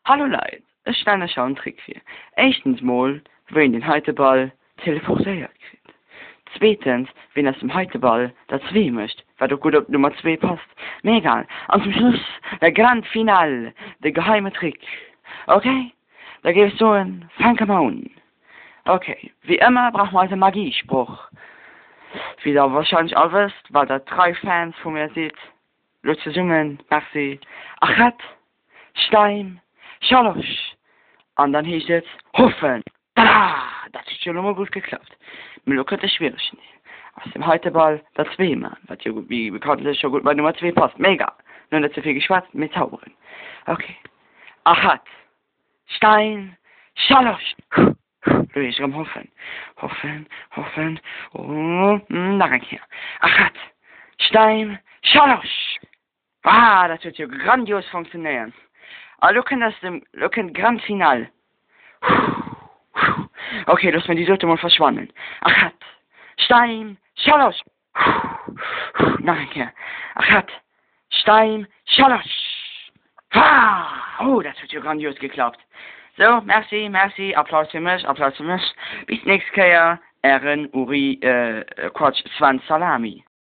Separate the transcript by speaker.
Speaker 1: Hallo Leute, ich stelle euch einen Trick vor. Erstens mal, wenn den Heiteball teleportiert kriegt. Zweitens, wenn er zum Heiteball der 2 möchte, weil doch gut auf Nummer 2 passt. Mir egal. Und zum Schluss, der Grand Finale, der geheime Trick. Okay? Da gebe ich so ein Fang an. Okay, wie immer braucht man also Magiespruch. Wie ihr wahrscheinlich all wisst, weil da 3 Fans von mir seht. Leute zusammen, merci. Achat, Stein, Schalosch. Und dann hieß es Hoffen. Tada! Das ist schon immer gut geklappt. Mir lockert es schwierig nicht. Aus dem Heiteball der 2 Mann, was ja wie bekanntlich schon gut bei Nummer 2 passt. Mega. Nur nicht zu viel geschwatzt mit Zaubern. Okay. Achat, Stein, Schalosch. Du bist am Hoffen. Hoffen. Oh, danke. Achat, Stein, Schalosch. Ah, das wird ja grandios funktionieren. Aber du kannst Grand Final. Okay, lass mir die Sorte mal verschwanden. Achat, Stein, Schalosch. Danke. Achat, Stein, Schalosch. Ah, oh, das wird ja grandios geklappt. So, merci. Applaus für mich. Bis nächstes Jahr. Ehren, Uri, Quatsch, Swan Salami.